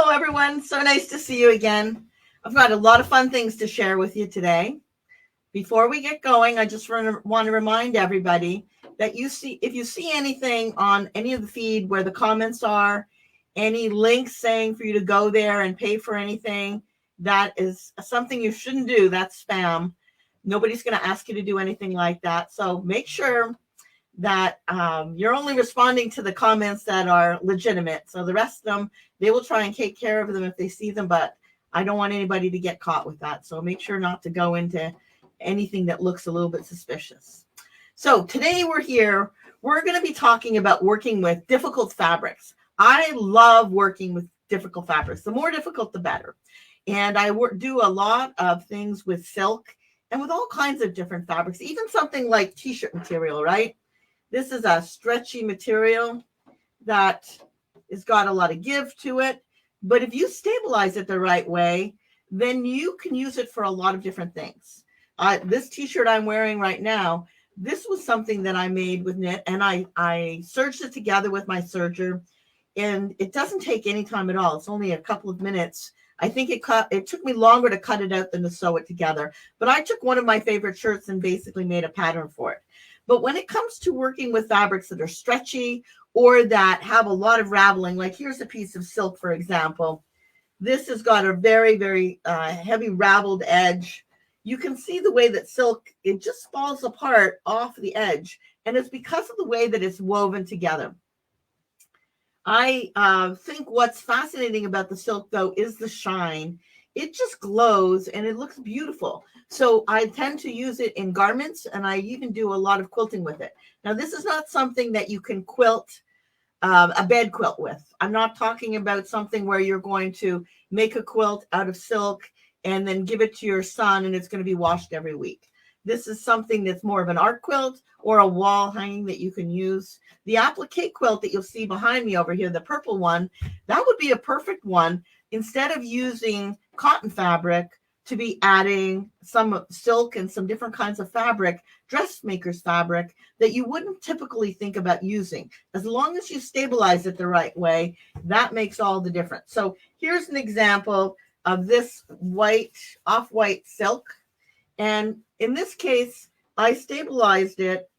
Hello, everyone. So nice to see you again. I've got a lot of fun things to share with you today. Before we get going, I just want to remind everybody that if you see anything on any of the feed where the comments are, any links saying for you to go there and pay for anything, that is something you shouldn't do. That's spam. Nobody's going to ask you to do anything like that. So make sure that you're only responding to the comments that are legitimate. So the rest of them, they will try and take care of them if they see them, but I don't want anybody to get caught with that. So make sure not to go into anything that looks a little bit suspicious. So today we're going to be talking about working with difficult fabrics. I love working with difficult fabrics. The more difficult, the better. And I do a lot of things with silk and with all kinds of different fabrics, even something like t-shirt material, right? This is a stretchy material that has got a lot of give to it. But if you stabilize it the right way, then you can use it for a lot of different things. This t-shirt I'm wearing right now, this was something that I made with knit, and I serged it together with my serger, and it doesn't take any time at all. It's only a couple of minutes. I think it took me longer to cut it out than to sew it together. But I took one of my favorite shirts and basically made a pattern for it. But when it comes to working with fabrics that are stretchy or that have a lot of raveling, like here's a piece of silk, for example. This has got a very, very heavy raveled edge. You can see the way that silk, it just falls apart off the edge. And it's because of the way that it's woven together. I think what's fascinating about the silk, though, is the shine. It just glows and it looks beautiful. So I tend to use it in garments, and I even do a lot of quilting with it. Now, this is not something that you can quilt a bed quilt with. I'm not talking about something where you're going to make a quilt out of silk and then give it to your son and it's going to be washed every week. This is something that's more of an art quilt or a wall hanging that you can use. The applique quilt that you'll see behind me over here, the purple one, that would be a perfect one. Instead of using cotton fabric, to be adding some silk and some different kinds of fabric, dressmaker's fabric, that you wouldn't typically think about using. As long as you stabilize it the right way, that makes all the difference. So here's an example of this off-white silk. And in this case, I stabilized it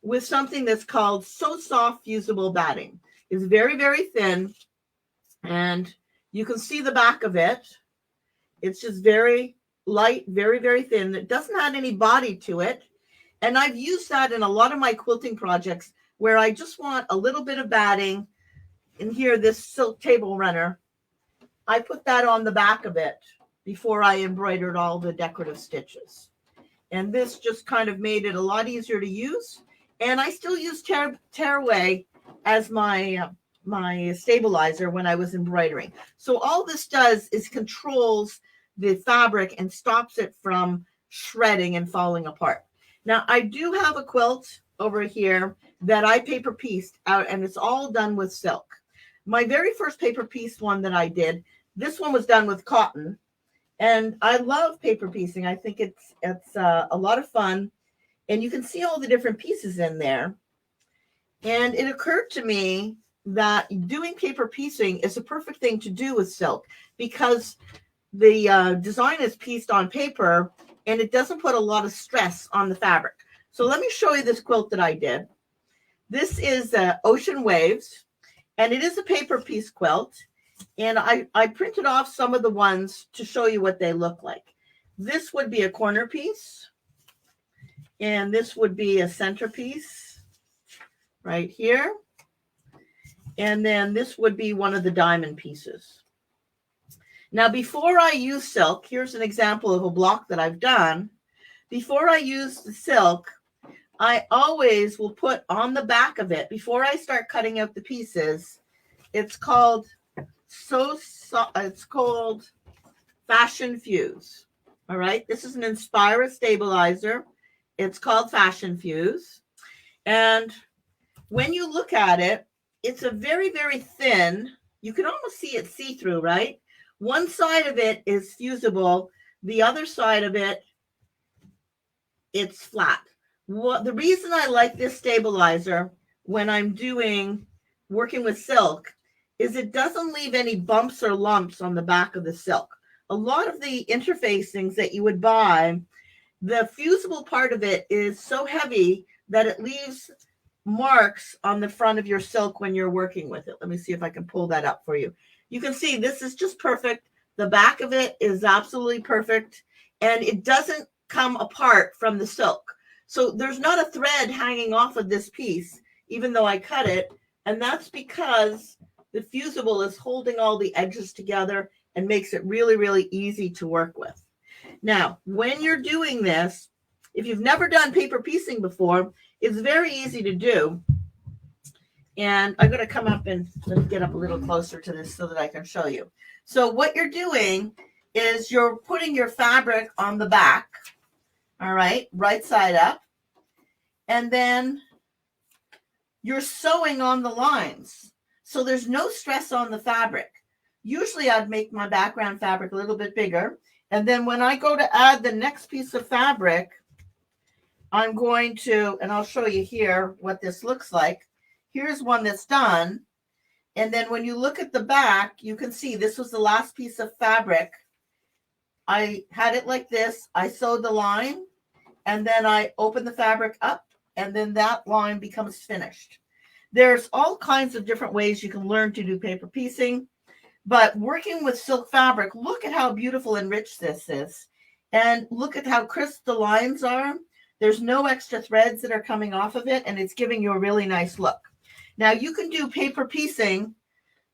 with something that's called So Soft Fusible batting. It's very, very thin, and you can see the back of it. It's just very light, very, very thin. It doesn't have any body to it. And I've used that in a lot of my quilting projects where I just want a little bit of batting. And here, this silk table runner, I put that on the back of it before I embroidered all the decorative stitches. And this just kind of made it a lot easier to use. And I still use tearaway as my stabilizer when I was embroidering. So all this does is controls the fabric and stops it from shredding and falling apart. Now, I do have a quilt over here that I paper pieced out, and it's all done with silk. My very first paper piece one that I did, this one was done with cotton, and I love paper piecing. I think it's a lot of fun, and you can see all the different pieces in there. And it occurred to me that doing paper piecing is a perfect thing to do with silk because the design is pieced on paper and it doesn't put a lot of stress on the fabric. So let me show you this quilt that I did. This is Ocean Waves, and it is a paper piece quilt. And I printed off some of the ones to show you what they look like. This would be a corner piece, and this would be a centerpiece right here. And then this would be one of the diamond pieces. Now, before I use silk, here's an example of a block that I've done. Before I use the silk, I always will put on the back of it, before I start cutting out the pieces, it's called Fashion Fuse. All right, this is an Inspira stabilizer. It's called Fashion Fuse. And when you look at it, it's a very, very thin, you can almost see it see-through, right? One side of it is fusible. The other side of it, it's flat. The reason I like this stabilizer when I'm working with silk is it doesn't leave any bumps or lumps on the back of the silk. A lot of the interfacings that you would buy, the fusible part of it is so heavy that it leaves marks on the front of your silk when you're working with it. Let me see if I can pull that up for you. You can see this is just perfect. The back of it is absolutely perfect, and it doesn't come apart from the silk. So there's not a thread hanging off of this piece, even though I cut it. And that's because the fusible is holding all the edges together and makes it really, really easy to work with. Now, when you're doing this, if you've never done paper piecing before, it's very easy to do. And I'm going to come up and let me get up a little closer to this so that I can show you. So what you're doing is you're putting your fabric on the back, all right side up, and then you're sewing on the lines. So there's no stress on the fabric. Usually I'd make my background fabric a little bit bigger. And then when I go to add the next piece of fabric, I'm going to, and I'll show you here what this looks like. Here's one that's done. And then when you look at the back, you can see this was the last piece of fabric. I had it like this. I sewed the line, and then I opened the fabric up, and then that line becomes finished. There's all kinds of different ways you can learn to do paper piecing, but working with silk fabric, look at how beautiful and rich this is. And look at how crisp the lines are. There's no extra threads that are coming off of it, and it's giving you a really nice look. Now, you can do paper piecing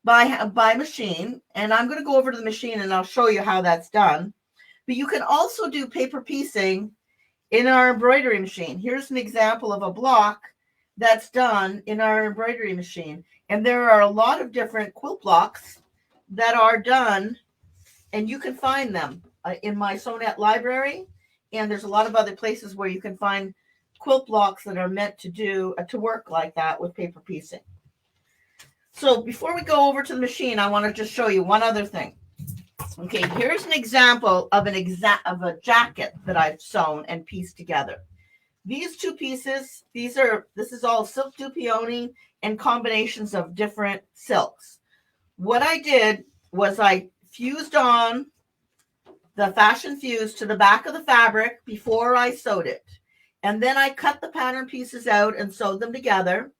by machine, and I'm going to go over to the machine, and I'll show you how that's done. But you can also do paper piecing in our embroidery machine. Here's an example of a block that's done in our embroidery machine. And there are a lot of different quilt blocks that are done, and you can find them in my Sonnet library. And there's a lot of other places where you can find quilt blocks that are meant to do to work like that with paper piecing. So before we go over to the machine, I want to just show you one other thing. Okay, here's an example of a jacket that I've sewn and pieced together. These two pieces, this is all silk dupioni and combinations of different silks. What I did was I fused on the fashion fuse to the back of the fabric before I sewed it. And then I cut the pattern pieces out and sewed them together.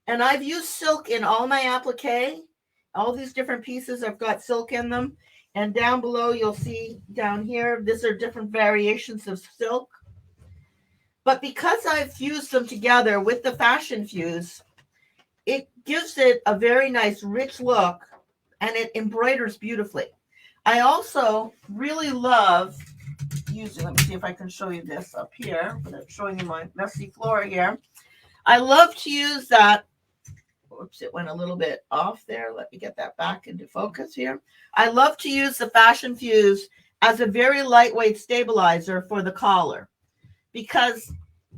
And I've used silk in all my applique. All these different pieces have got silk in them. And down below, you'll see down here, these are different variations of silk. But because I've fused them together with the fashion fuse, it gives it a very nice rich look, and it embroiders beautifully. I also really love using, let me see if I can show you this up here without showing you my messy floor here. I love to use that. Oops, it went a little bit off there. Let me get that back into focus here. I love to use the fashion fuse as a very lightweight stabilizer for the collar because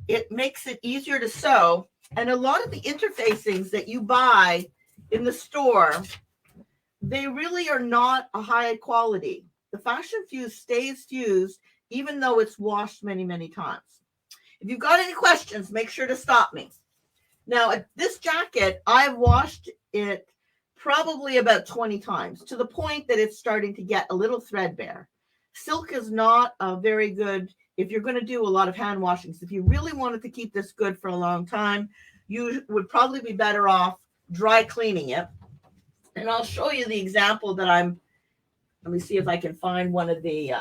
it makes it easier to sew. And a lot of the interfacings that you buy in the store, they really are not a high quality. The fashion fuse stays fused even though it's washed many, many times. If you've got any questions, make sure to stop me. Now, this jacket, I've washed it probably about 20 times to the point that it's starting to get a little threadbare. Silk is not a very good, if you're going to do a lot of hand washings, if you really wanted to keep this good for a long time, you would probably be better off dry cleaning it. And I'll show you the example that let me see if I can find one of the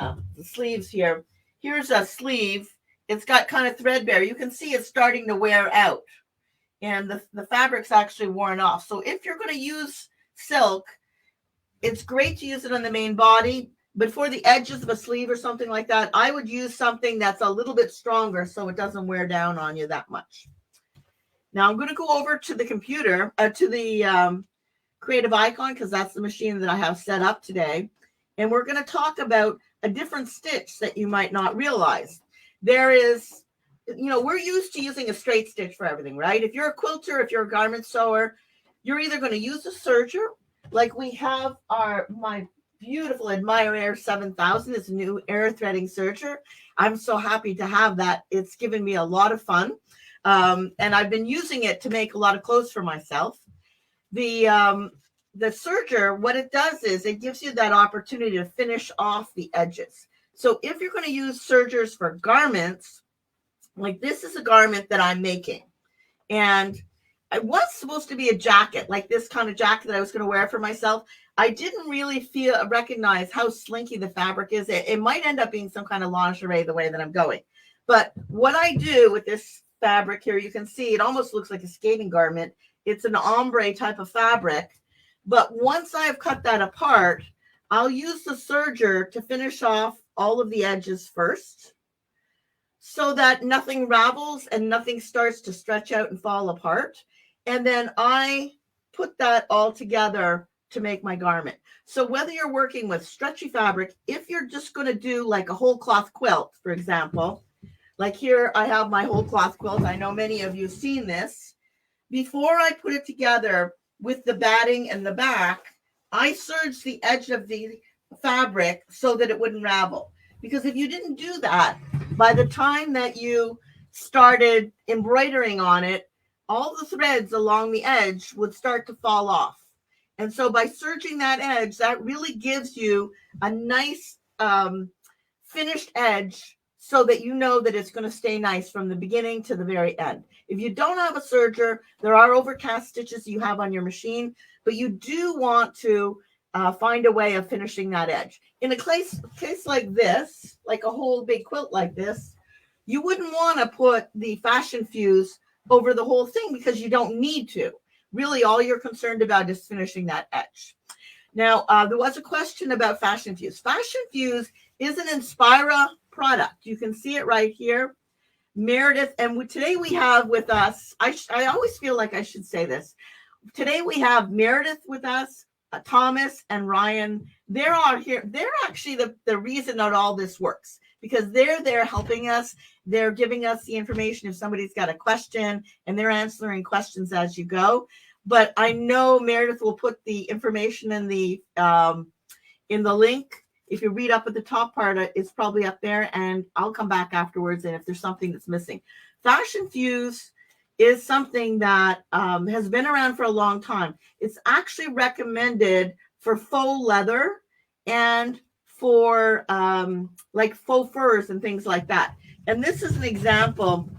sleeves here. Here's a sleeve. It's got kind of threadbare. You can see it's starting to wear out. And the fabric's actually worn off. So if you're going to use silk, it's great to use it on the main body. But for the edges of a sleeve or something like that, I would use something that's a little bit stronger so it doesn't wear down on you that much. Now I'm going to go over to the computer, to the Creative Icon, because that's the machine that I have set up today. And we're going to talk about a different stitch that you might not realize. There is, we're used to using a straight stitch for everything, right? If you're a quilter, if you're a garment sewer, you're either going to use a serger, like we have my beautiful Admire 7000 is a new air threading serger. I'm so happy to have that. It's given me a lot of fun. And I've been using it to make a lot of clothes for myself. the serger, what it does is it gives you that opportunity to finish off the edges. So if you're going to use sergers for garments, like this is a garment that I'm making, and it was supposed to be a jacket, like this kind of jacket that I was going to wear for myself. I didn't really recognize how slinky the fabric is. It might end up being some kind of lingerie the way that I'm going. But what I do with this fabric here, you can see it almost looks like a skating garment. It's an ombre type of fabric. But once I've cut that apart, I'll use the serger to finish off all of the edges first, so that nothing ravels and nothing starts to stretch out and fall apart. And then I put that all together to make my garment. So whether you're working with stretchy fabric, if you're just going to do like a whole cloth quilt, for example, like here I have my whole cloth quilt. I know many of you have seen this. Before I put it together with the batting and the back, I serged the edge of the fabric so that it wouldn't ravel. Because if you didn't do that, by the time that you started embroidering on it, all the threads along the edge would start to fall off. And so by serging that edge, that really gives you a nice finished edge so that you know that it's going to stay nice from the beginning to the very end. If you don't have a serger, there are overcast stitches you have on your machine, but you do want to find a way of finishing that edge. In a case like this, like a whole big quilt like this, you wouldn't want to put the fashion fuse over the whole thing because you don't need to. Really, all you're concerned about is finishing that edge. Now, there was a question about fashion fuse. Fashion fuse is an Inspira product. You can see it right here. Meredith, and today we have with us, I always feel like I should say this. Today we have Meredith with us, Thomas and Ryan. They're all here. They're actually the reason that all this works, because they're there helping us. They're giving us the information if somebody's got a question, and they're answering questions as you go. But I know Meredith will put the information in the link. If you read up at the top part, it's probably up there, and I'll come back afterwards. And if there's something that's missing, Fashion Fuse is something that has been around for a long time. It's actually recommended for faux leather and for like faux furs and things like that. And this is an example.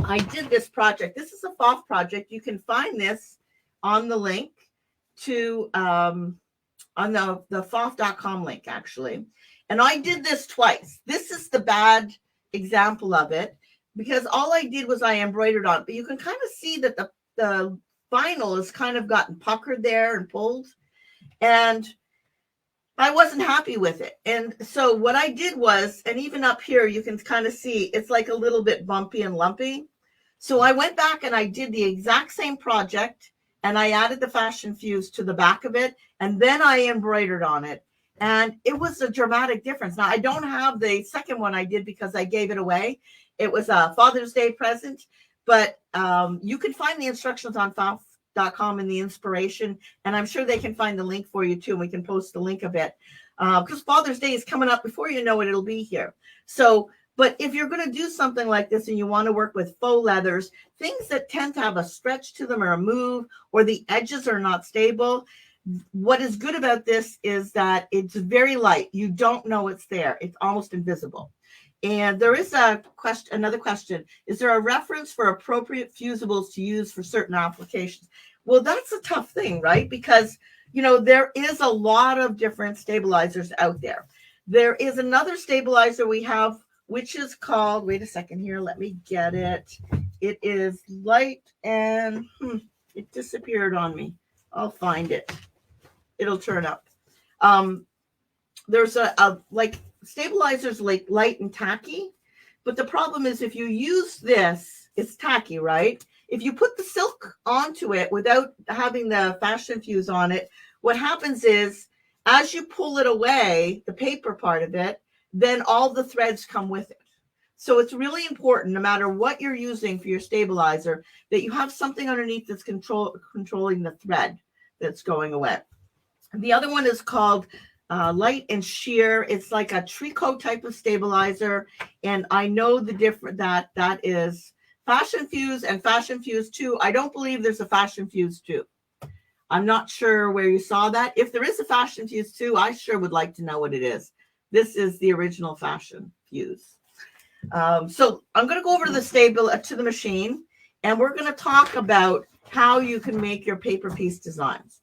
I did this project. This is a PFAFF project. You can find this on the link to on the PFAFF.com link, actually. And I did this twice. This is the bad example of it, because all I did was I embroidered on it. But you can kind of see that the vinyl has kind of gotten puckered there and pulled. And I wasn't happy with it. And so what I did was, and even up here, you can kind of see it's like a little bit bumpy and lumpy. So I went back and I did the exact same project, and I added the Fashion Fuse to the back of it, and then I embroidered on it. And it was a dramatic difference. Now, I don't have the second one I did because I gave it away. It was a Father's Day present, but you can find the instructions on PFAFF.com and the inspiration, and I'm sure they can find the link for you too, and we can post the link of it, because Father's Day is coming up. Before you know it, it'll be here. So, but if you're going to do something like this and you want to work with faux leathers, things that tend to have a stretch to them or a move, or the edges are not stable, what is good about this is that it's very light. You don't know it's there. It's almost invisible. And there is another question. Is there a reference for appropriate fusibles to use for certain applications? Well, that's a tough thing, right? Because, you know, there is a lot of different stabilizers out there. There is another stabilizer we have, which is called, wait a second here, let me get it. It is light and it disappeared on me. I'll find it. It'll turn up. There's a like stabilizers like light and tacky, but the problem is if you use this, it's tacky, right? If you put the silk onto it without having the Fashion Fuse on it, what happens is as you pull it away, the paper part of it, then all the threads come with it. So it's really important, no matter what you're using for your stabilizer, that you have something underneath that's controlling the thread that's going away. The other one is called light and sheer. It's like a tricot type of stabilizer, and I know the different that is Fashion Fuse and Fashion Fuse 2. I don't believe there's a Fashion Fuse 2. I'm not sure where you saw that. If there is a fashion fuse too, I sure would like to know what it is. This is the original fashion fuse. So I'm going to go over to the machine, and we're going to talk about how you can make your paper piece designs.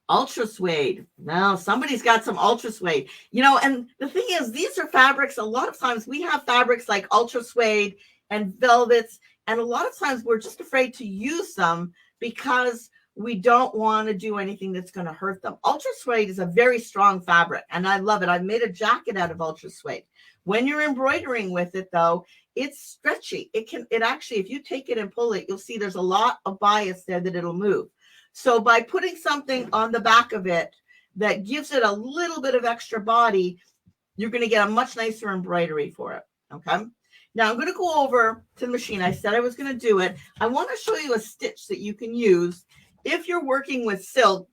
Ultra suede. Now, somebody's got some ultra suede. And the thing is, these are fabrics. A lot of times we have fabrics like ultra suede and velvets, and a lot of times we're just afraid to use them because we don't want to do anything that's going to hurt them. Ultra suede is a very strong fabric, and I love it. I've made a jacket out of ultra suede. When you're embroidering with it, though, it's stretchy. It actually, if you take it and pull it, you'll see there's a lot of bias there that it'll move. So by putting something on the back of it that gives it a little bit of extra body, you're going to get a much nicer embroidery for it. Okay. Now I'm going to go over to the machine. I said I was going to do it. I want to show you a stitch that you can use if you're working with silk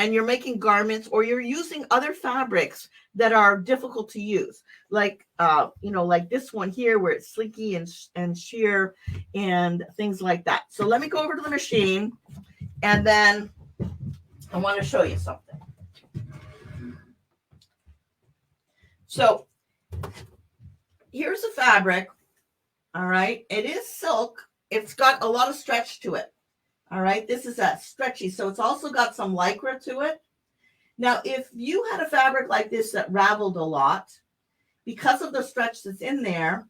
and you're making garments, or you're using other fabrics that are difficult to use, like like this one here where it's slinky and sheer and things like that. So let me go over to the machine, and then I want to show you something. So here's a fabric. All right. It is silk. It's got a lot of stretch to it. All right. This is a stretchy. So it's also got some lycra to it. Now, if you had a fabric like this that raveled a lot, because of the stretch that's in there,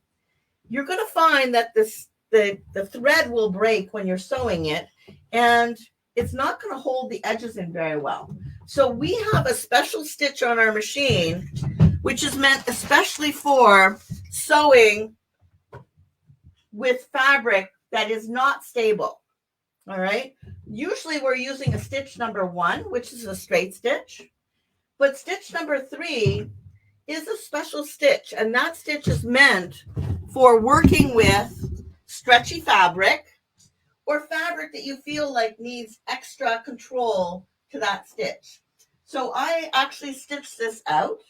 you're going to find that the thread will break when you're sewing it, and it's not going to hold the edges in very well. So we have a special stitch on our machine, which is meant especially for sewing with fabric that is not stable. All right. Usually we're using a stitch number 1, which is a straight stitch. But stitch number 3 is a special stitch. And that stitch is meant for working with stretchy fabric, or fabric that you feel like needs extra control to that stitch. So I actually stitched this out,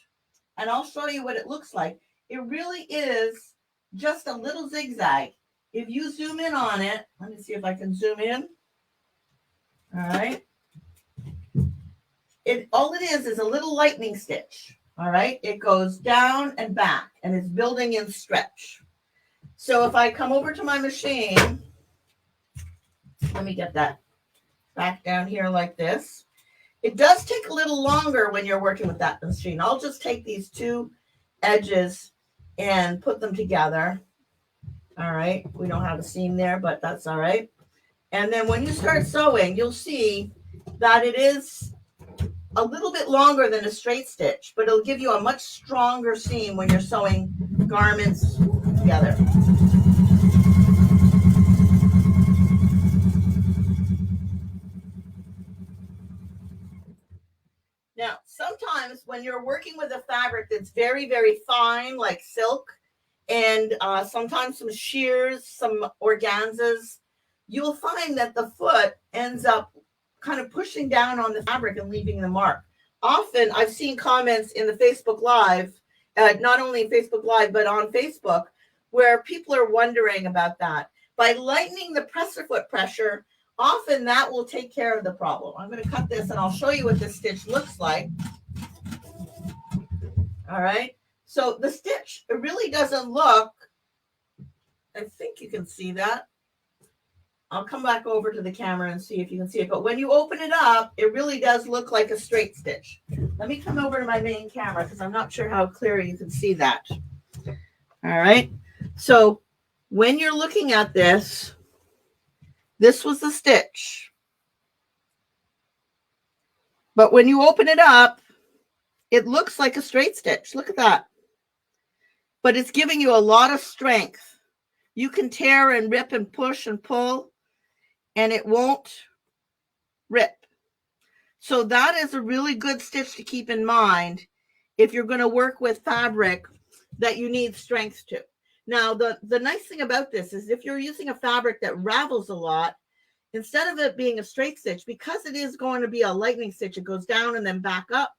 and I'll show you what it looks like. It really is just a little zigzag. If you zoom in on it, let me see if I can zoom in. All right. All it is a little lightning stitch. All right. It goes down and back, and it's building in stretch. So if I come over to my machine, let me get that back down here like this. It does take a little longer when you're working with that machine. I'll just take these 2 edges and put them together. All right. We don't have a seam there, but that's all right. And then when you start sewing, you'll see that it is a little bit longer than a straight stitch, but it'll give you a much stronger seam when you're sewing garments together. Now, sometimes when you're working with a fabric that's very, very fine, like silk, and sometimes some sheers, some organzas, you'll find that the foot ends up kind of pushing down on the fabric and leaving the mark. Often I've seen comments in the Facebook Live, not only Facebook Live, but on Facebook, where people are wondering about that. By lightening the presser foot pressure, often that will take care of the problem. I'm going to cut this, and I'll show you what this stitch looks like. All right. So the stitch, it really doesn't look, I think you can see that. I'll come back over to the camera and see if you can see it. But when you open it up, it really does look like a straight stitch. Let me come over to my main camera because I'm not sure how clear you can see that. All right. So when you're looking at this, this was the stitch. But when you open it up, it looks like a straight stitch. Look at that. But it's giving you a lot of strength. You can tear and rip and push and pull, and it won't rip. So that is a really good stitch to keep in mind if you're going to work with fabric that you need strength to. Now, the nice thing about this is if you're using a fabric that ravels a lot, instead of it being a straight stitch, because it is going to be a lightning stitch, it goes down and then back up,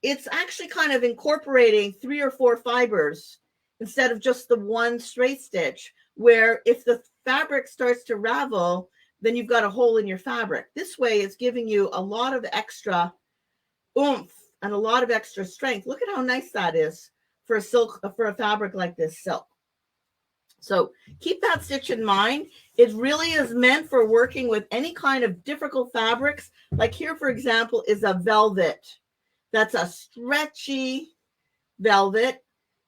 it's actually kind of incorporating 3 or 4 fibers instead of just the one straight stitch, where if the fabric starts to ravel, then you've got a hole in your fabric. This way it's giving you a lot of extra oomph and a lot of extra strength. Look at how nice that is for a fabric like this silk. So keep that stitch in mind. It really is meant for working with any kind of difficult fabrics. Like here, for example, is a velvet. That's a stretchy velvet.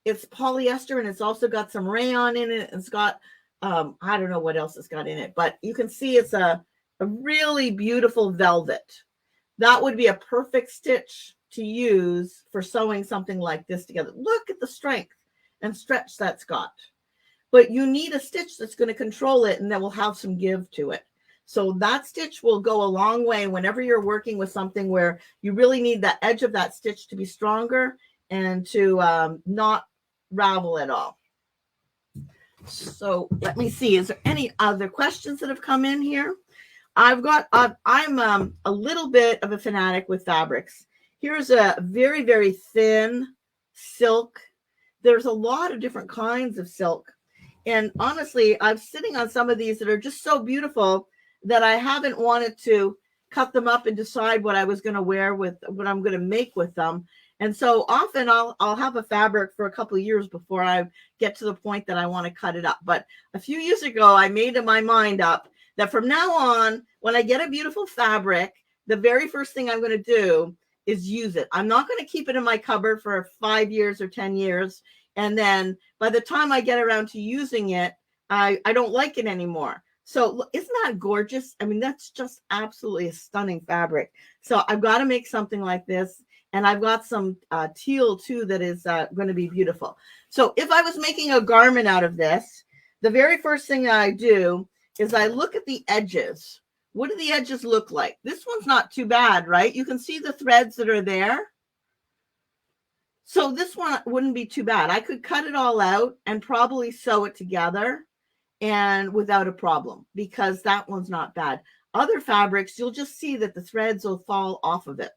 It's polyester, and it's also got some rayon in it. It's got, I don't know what else it's got in it, but you can see it's a really beautiful velvet. That would be a perfect stitch to use for sewing something like this together. Look at the strength and stretch that's got. But you need a stitch that's going to control it and that will have some give to it. So that stitch will go a long way whenever you're working with something where you really need that edge of that stitch to be stronger and to not ravel at all. So let me see. Is there any other questions that have come in here? I'm a little bit of a fanatic with fabrics. Here's a very, very thin silk. There's a lot of different kinds of silk. And honestly, I'm sitting on some of these that are just so beautiful that I haven't wanted to cut them up and decide what I was going to wear with, what I'm going to make with them. And so often I'll have a fabric for a couple of years before I get to the point that I want to cut it up. But a few years ago, I made my mind up that from now on, when I get a beautiful fabric, the very first thing I'm going to do is use it. I'm not going to keep it in my cupboard for 5 years or 10 years. And then by the time I get around to using it, I don't like it anymore. So isn't that gorgeous? I mean, that's just absolutely a stunning fabric. So I've got to make something like this. And I've got some teal too that is going to be beautiful. So if I was making a garment out of this, the very first thing I do is I look at the edges. What do the edges look like? This one's not too bad, right? You can see the threads that are there. So this one wouldn't be too bad. I could cut it all out and probably sew it together and without a problem, because that one's not bad. Other fabrics, you'll just see that the threads will fall off of it.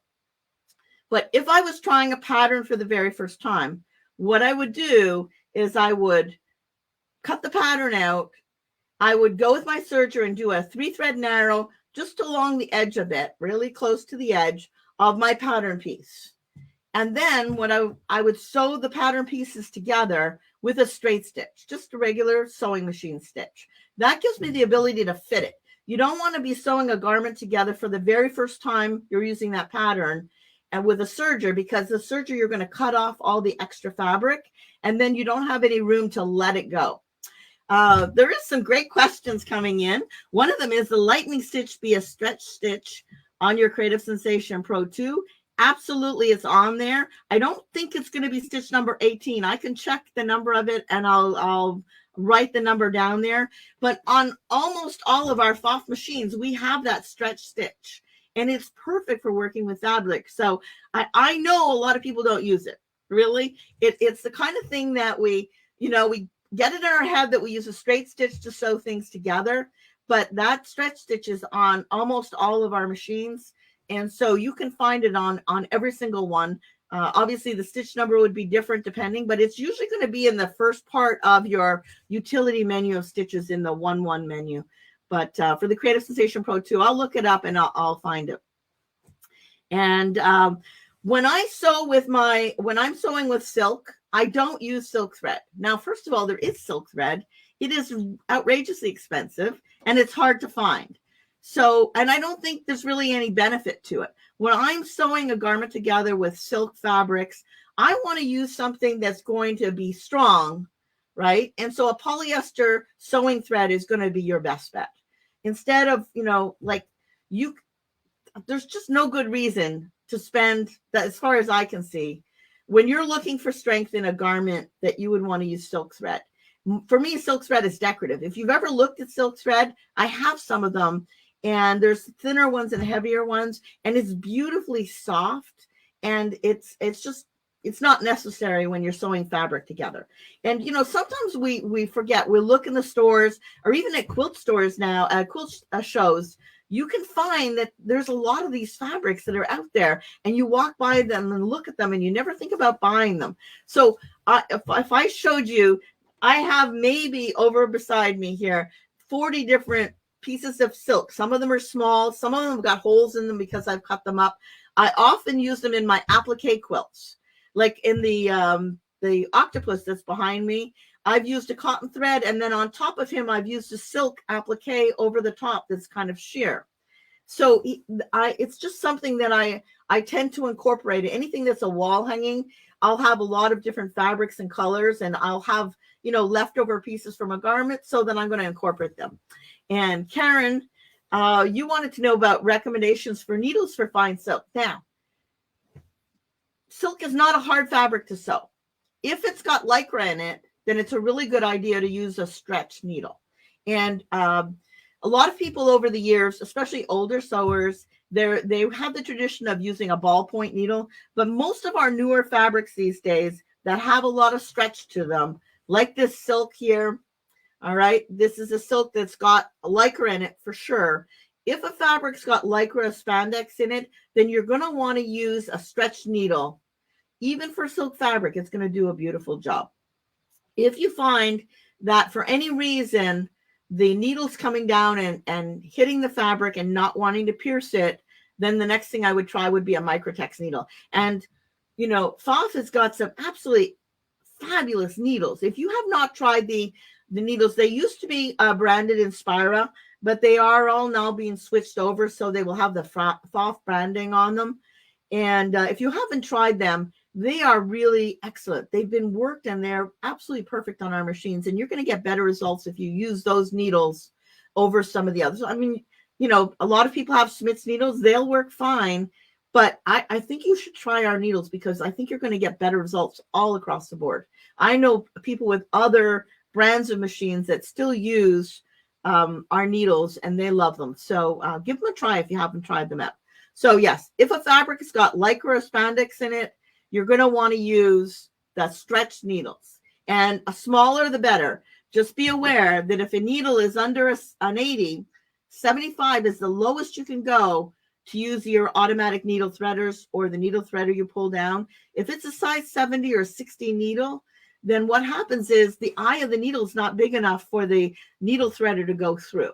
But if I was trying a pattern for the very first time, what I would do is I would cut the pattern out. I would go with my serger and do a 3-thread narrow just along the edge of it, really close to the edge of my pattern piece. And then when I would sew the pattern pieces together with a straight stitch, just a regular sewing machine stitch. That gives me the ability to fit it. You don't want to be sewing a garment together for the very first time you're using that pattern and with a serger, because the serger, you're going to cut off all the extra fabric and then you don't have any room to let it go. There is some great questions coming in. One of them is, the lightning stitch be a stretch stitch on your Creative Sensation Pro 2? Absolutely, it's on there. I don't think it's going to be stitch number 18. I can check the number of it and I'll write the number down there. But on almost all of our PFAFF machines, we have that stretch stitch, and it's perfect for working with fabric. So I know a lot of people don't use it. Really, it's the kind of thing that we get it in our head that we use a straight stitch to sew things together, but that stretch stitch is on almost all of our machines. And so you can find it on every single one. Obviously, the stitch number would be different depending, but it's usually going to be in the first part of your utility menu of stitches in the 1-1 menu. But for the Creative Sensation Pro 2, I'll look it up and I'll find it. And when I'm sewing with silk, I don't use silk thread. Now, first of all, there is silk thread. It is outrageously expensive and it's hard to find. So, and I don't think there's really any benefit to it. When I'm sewing a garment together with silk fabrics, I want to use something that's going to be strong, right? And so a polyester sewing thread is going to be your best bet. Instead of, there's just no good reason to spend that, as far as I can see, when you're looking for strength in a garment, that you would want to use silk thread. For me, silk thread is decorative. If you've ever looked at silk thread, I have some of them. And there's thinner ones and heavier ones, and it's beautifully soft, and it's not necessary when you're sewing fabric together. And sometimes we forget. We look in the stores or even at quilt stores now, quilt shows, you can find that there's a lot of these fabrics that are out there, and you walk by them and look at them and you never think about buying them. So if I showed you, I have maybe over beside me here 40 different pieces of silk. Some of them are small. Some of them have got holes in them because I've cut them up. I often use them in my applique quilts. Like in the octopus that's behind me, I've used a cotton thread, and then on top of him, I've used a silk applique over the top that's kind of sheer. So it's just something that I tend to incorporate. Anything that's a wall hanging, I'll have a lot of different fabrics and colors, and I'll have, you know, leftover pieces from a garment, so then I'm going to incorporate them. And Karen, you wanted to know about recommendations for needles for fine silk. Now, silk is not a hard fabric to sew. If it's got lycra in it, then it's a really good idea to use a stretch needle. And a lot of people over the years, especially older sewers, they have the tradition of using a ballpoint needle. But most of our newer fabrics these days that have a lot of stretch to them, like this silk here, all right, this is a silk that's got lycra in it for sure. If a fabric's got lycra spandex in it, then you're going to want to use a stretch needle. Even for silk fabric, it's going to do a beautiful job. If you find that for any reason the needle's coming down and hitting the fabric and not wanting to pierce it, then the next thing I would try would be a Microtex needle. And, you know, PFAFF has got some absolutely fabulous needles. If you have not tried the needles, they used to be branded Inspira, but they are all now being switched over, so they will have the PFAFF branding on them. And if you haven't tried them, they are really excellent. They've been worked and they're absolutely perfect on our machines. And you're going to get better results if you use those needles over some of the others. I mean, you know, a lot of people have Smith's needles. They'll work fine. But I think you should try our needles, because I think you're going to get better results all across the board. I know people with other brands of machines that still use our needles, and they love them. So give them a try if you haven't tried them out. So yes, if a fabric has got lycra spandex in it, you're going to want to use the stretch needles, and a smaller the better. Just be aware that if a needle is under an 80, 75 is the lowest you can go to use your automatic needle threaders or the needle threader you pull down. If it's a size 70 or 60 needle, then what happens is the eye of the needle is not big enough for the needle threader to go through.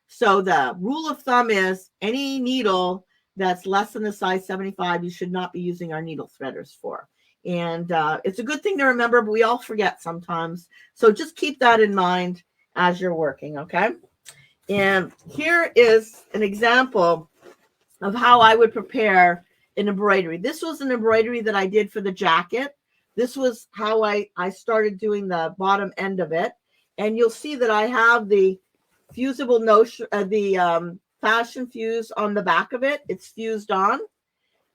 So the rule of thumb is any needle that's less than the size 75, you should not be using our needle threaders for. And it's a good thing to remember, but we all forget sometimes. So just keep that in mind as you're working, okay? And here is an example of how I would prepare an embroidery. This was an embroidery that I did for the jacket. This was how I started doing the bottom end of it. And you'll see that I have the fusible notion, fashion fuse on the back of it. It's fused on.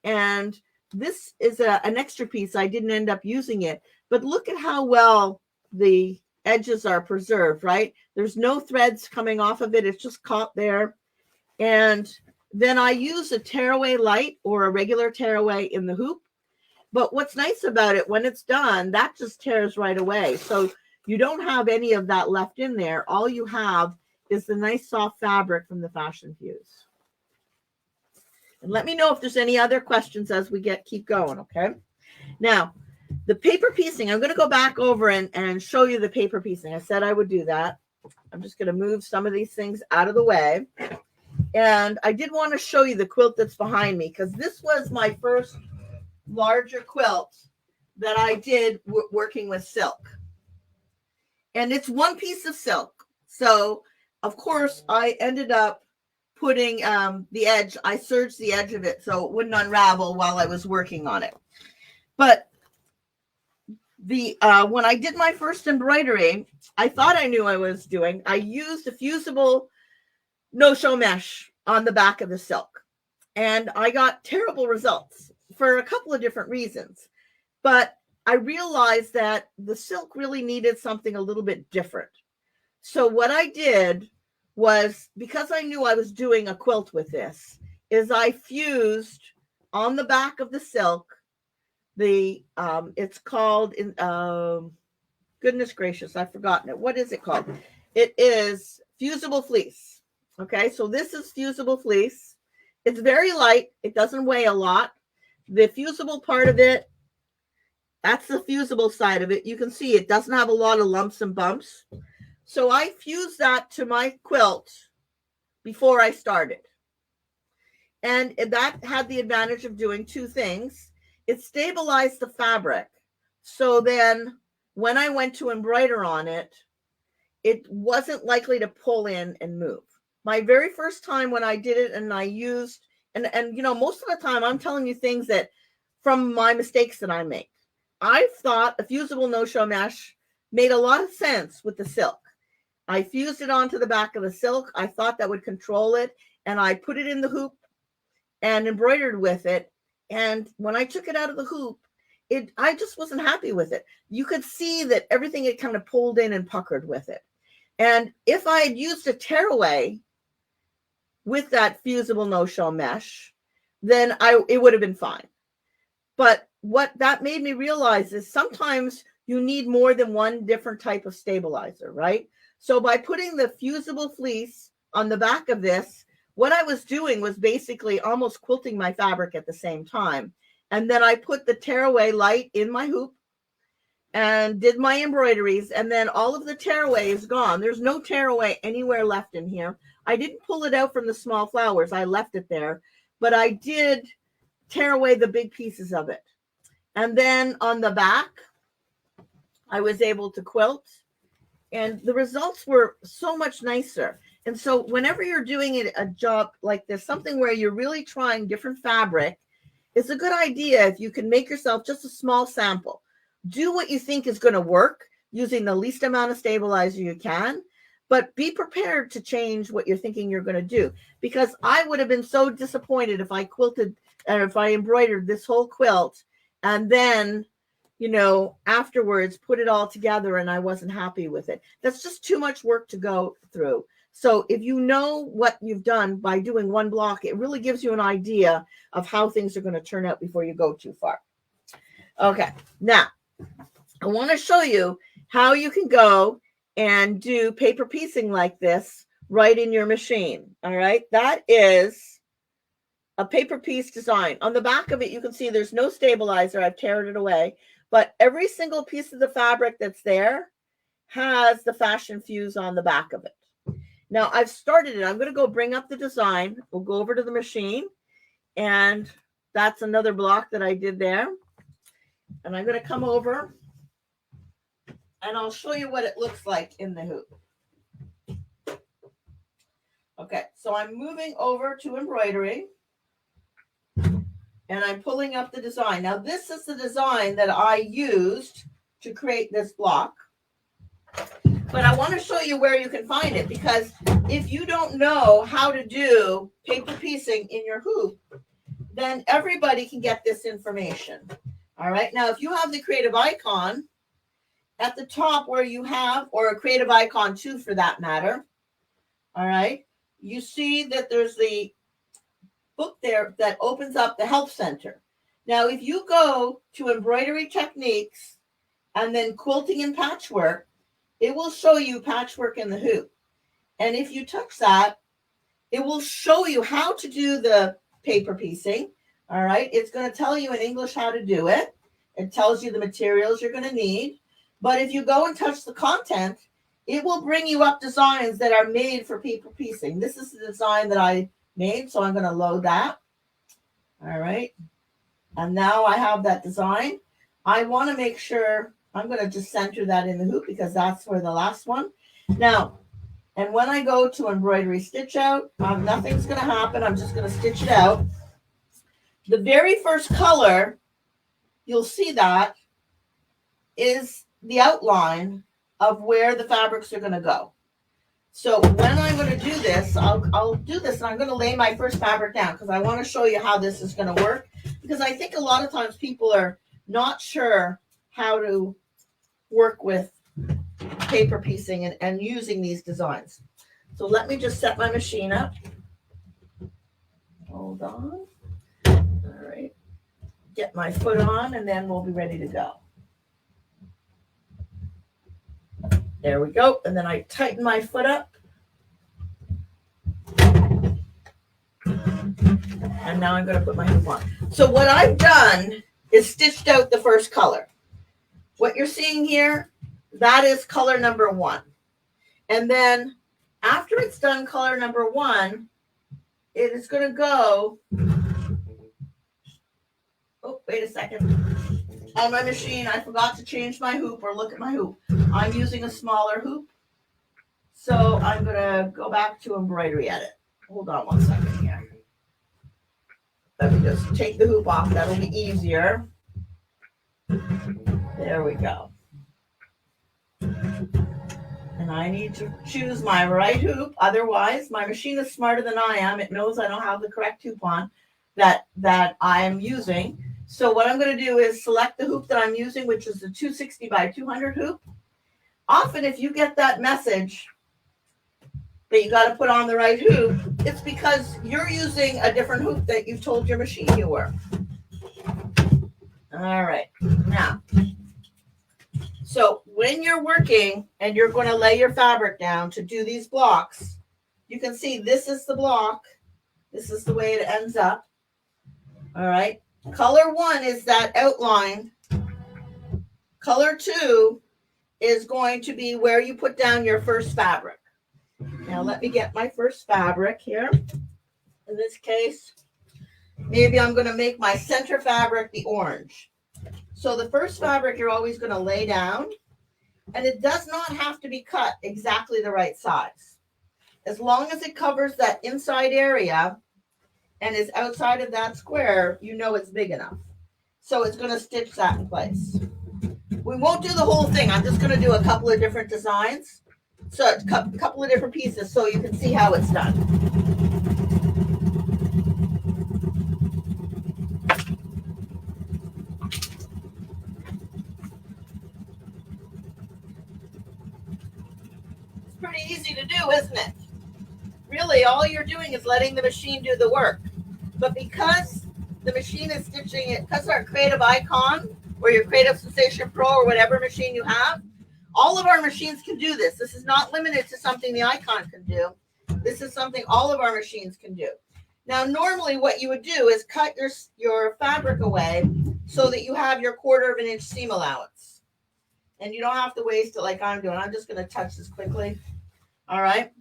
And this is an extra piece. I didn't end up using it. But look at how well the edges are preserved, right? There's no threads coming off of it. It's just caught there. And then I use a tearaway light or a regular tearaway in the hoop. But what's nice about it, when it's done, that just tears right away. So you don't have any of that left in there. All you have is the nice soft fabric from the fashion fuse. And let me know if there's any other questions as we keep going, okay? Now, the paper piecing, I'm going to go back over and show you the paper piecing. I said I would do that. I'm just going to move some of these things out of the way. And I did want to show you the quilt that's behind me, because this was my first larger quilt that I did working with silk. And it's one piece of silk. So, of course, I ended up putting the edge, I serged the edge of it so it wouldn't unravel while I was working on it. But when I did my first embroidery, I thought I knew what I was doing. I used a fusible no-show mesh on the back of the silk. And I got terrible results for a couple of different reasons. But I realized that the silk really needed something a little bit different. So what I did was, because I knew I was doing a quilt with this, is I fused on the back of the silk it's called, goodness gracious, I've forgotten it. What is it called? It is Fusible Fleece. Okay, so this is Fusible Fleece. It's very light. It doesn't weigh a lot. The fusible part of it, that's the fusible side of it. You can see it doesn't have a lot of lumps and bumps. So I fused that to my quilt before I started. And that had the advantage of doing two things. It stabilized the fabric. So then when I went to embroider on it, it wasn't likely to pull in and move. My very first time when I did it, and I used, and you know, most of the time I'm telling you things that from my mistakes that I make. I thought a fusible no-show mesh made a lot of sense with the silk. I fused it onto the back of the silk. I thought that would control it, and I put it in the hoop and embroidered with it. And when I took it out of the hoop, I just wasn't happy with it. You could see that everything had kind of pulled in and puckered with it. And if I had used a tearaway with that fusible no-show mesh, then it would have been fine. But what that made me realize is sometimes you need more than one different type of stabilizer, right? So by putting the Fusible Fleece on the back of this, what I was doing was basically almost quilting my fabric at the same time. And then I put the tearaway light in my hoop and did my embroideries, and then all of the tearaway is gone. There's no tearaway anywhere left in here. I didn't pull it out from the small flowers. I left it there, but I did tear away the big pieces of it. And then on the back, I was able to quilt, and the results were so much nicer. And so whenever you're doing a job like this, something where you're really trying different fabric, it's a good idea if you can make yourself just a small sample. Do what you think is going to work using the least amount of stabilizer you can, but be prepared to change what you're thinking you're going to do. Because I would have been so disappointed if I quilted or if I embroidered this whole quilt and then, you know, afterwards put it all together and I wasn't happy with it. That's just too much work to go through. So if you know what you've done by doing one block, it really gives you an idea of how things are going to turn out before you go too far. Okay, now I want to show you how you can go and do paper piecing like this right in your machine. All right, that is a paper piece design. On the back of it, you can see there's no stabilizer. I've teared it away, but every single piece of the fabric that's there has the fashion fuse on the back of it. Now I've started it. I'm going to go bring up the design. We'll go over to the machine, and that's another block that I did there. And I'm going to come over and I'll show you what it looks like in the hoop. Okay, so I'm moving over to embroidery and I'm pulling up the design. Now this is the design that I used to create this block. But I want to show you where you can find it, because if you don't know how to do paper piecing in your hoop, then everybody can get this information. All right. Now, if you have the creative icon at the top where you have, or a creative icon too, for that matter. All right. You see that there's the book there that opens up the help center. Now, if you go to embroidery techniques and then quilting and patchwork, it will show you patchwork in the hoop. And if you touch that, it will show you how to do the paper piecing. All right. It's going to tell you in English how to do it. It tells you the materials you're going to need. But if you go and touch the content, it will bring you up designs that are made for paper piecing. This is the design that I made, so I'm going to load that. All right. And now I have that design. I want to make sure I'm going to just center that in the hoop because that's for the last one. Now, and when I go to embroidery stitch out, nothing's going to happen. I'm just going to stitch it out. The very first color, you'll see that, is the outline of where the fabrics are going to go. So when I'm going to do this, I'll do this, and I'm going to lay my first fabric down because I want to show you how this is going to work, because I think a lot of times people are not sure how to work with paper piecing and using these designs. So let me just set my machine up. Hold on. All right. Get my foot on, and then we'll be ready to go. There we go. And then I tighten my foot up. And now I'm going to put my hoop on. So what I've done is stitched out the first color. What you're seeing here, that is color number 1. And then After it's done color number 1, it is going to go, oh, wait a second. On my machine, I forgot to change my hoop or look at my hoop. I'm using a smaller hoop. So I'm going to go back to embroidery edit. Hold on one second here. Let me just take the hoop off. That'll be easier. There we go. And I need to choose my right hoop. Otherwise, my machine is smarter than I am. It knows I don't have the correct hoop on that I am using. So what I'm going to do is select the hoop that I'm using, which is the 260 by 200 hoop. Often, if you get that message that you got to put on the right hoop, it's because you're using a different hoop that you told your machine you were. All right. Now, so when you're working and you're going to lay your fabric down to do these blocks, you can see this is the block. This is the way it ends up. All right. Color 1 is that outline. Color 2 is going to be where you put down your first fabric. Now let me get my first fabric here. In this case, maybe I'm going to make my center fabric the orange. So the first fabric you're always going to lay down, and it does not have to be cut exactly the right size. As long as it covers that inside area and is outside of that square, you know it's big enough. So it's going to stitch that in place. We won't do the whole thing. I'm just going to do a couple of different designs. So a couple of different pieces so you can see how it's done. It's pretty easy to do, isn't it? Really, all you're doing is letting the machine do the work. But because the machine is stitching it, because our Creative Icon or your Creative Sensation Pro or whatever machine you have, all of our machines can do this. This is not limited to something the Icon can do. This is something all of our machines can do. Now, normally what you would do is cut your fabric away so that you have your 1/4 inch seam allowance. And you don't have to waste it like I'm doing. I'm just going to touch this quickly. All right.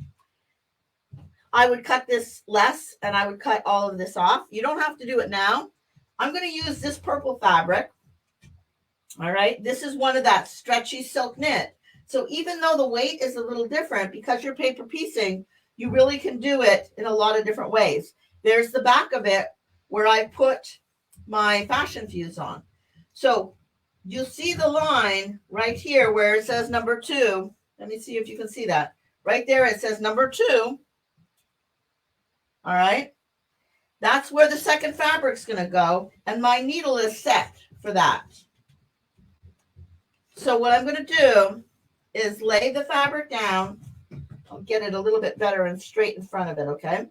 I would cut this less and I would cut all of this off. You don't have to do it now. I'm going to use this purple fabric. All right. This is one of that stretchy silk knit. So even though the weight is a little different, because you're paper piecing, you really can do it in a lot of different ways. There's the back of it where I put my fashion fuse on. So you'll see the line right here where it says number 2. Let me see if you can see that. Right there it says number 2. All right. That's where the second fabric's going to go. And my needle is set for that. So what I'm going to do is lay the fabric down. I'll get it a little bit better and straight in front of it, okay?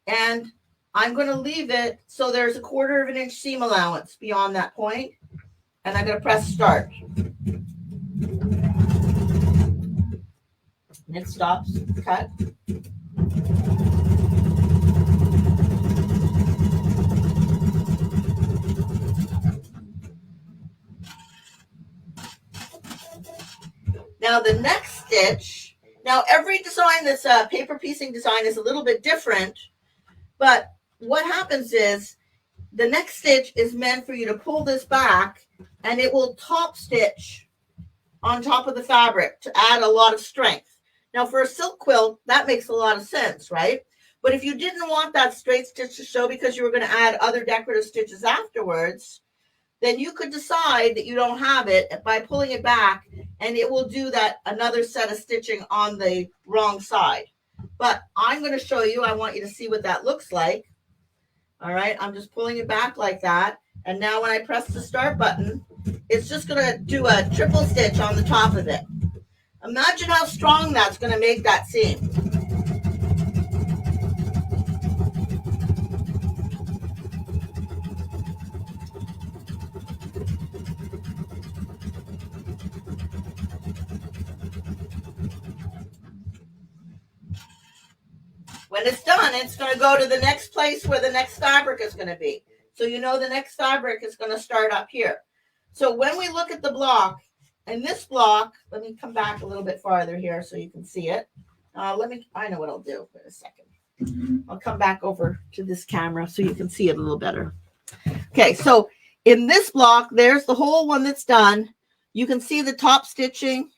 And I'm going to leave it so there's a 1/4 inch seam allowance beyond that point. And I'm going to press start. And it stops, cut. Now the next stitch, now every design that's a paper piecing design is a little bit different, but what happens is the next stitch is meant for you to pull this back and it will top stitch on top of the fabric to add a lot of strength. Now for a silk quilt, that makes a lot of sense, right? But if you didn't want that straight stitch to show because you were going to add other decorative stitches afterwards, then you could decide that you don't have it by pulling it back and it will do that another set of stitching on the wrong side. But I'm going to show you, I want you to see what that looks like. All right, I'm just pulling it back like that. And now when I press the start button, it's just going to do a triple stitch on the top of it. Imagine how strong that's going to make that seam. When it's done, it's going to go to the next place where the next fabric is going to be. So you know the next fabric is going to start up here. So when we look at the block, and this block, let me come back a little bit farther here so you can see it. I know what I'll do. Wait a second. I'll come back over to this camera so you can see it a little better. Okay, so in this block, there's the whole one that's done. You can see the top stitching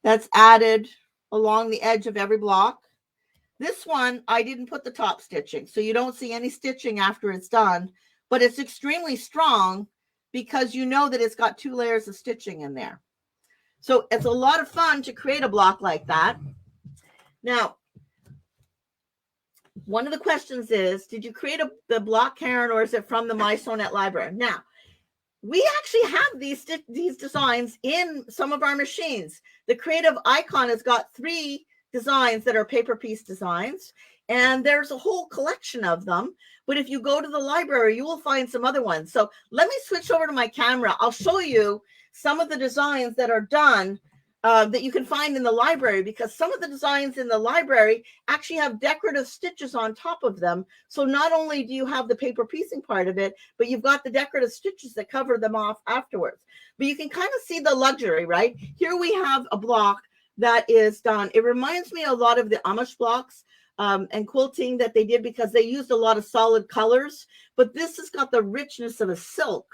that's added along the edge of every block. This one, I didn't put the top stitching, so you don't see any stitching after it's done, but it's extremely strong because you know that it's got 2 layers of stitching in there. So it's a lot of fun to create a block like that. Now, one of the questions is, did you create the block, Karen, or is it from the My Sewnette library? Now, we actually have these designs in some of our machines. The Creative Icon has got 3 designs that are paper piece designs, and there's a whole collection of them. But if you go to the library, you will find some other ones. So let me switch over to my camera. I'll show you some of the designs that are done that you can find in the library, because some of the designs in the library actually have decorative stitches on top of them. So not only do you have the paper piecing part of it, but you've got the decorative stitches that cover them off afterwards. But you can kind of see the luxury, right? Here we have a block that is done. It reminds me a lot of the Amish blocks and quilting that they did, because they used a lot of solid colors, but this has got the richness of a silk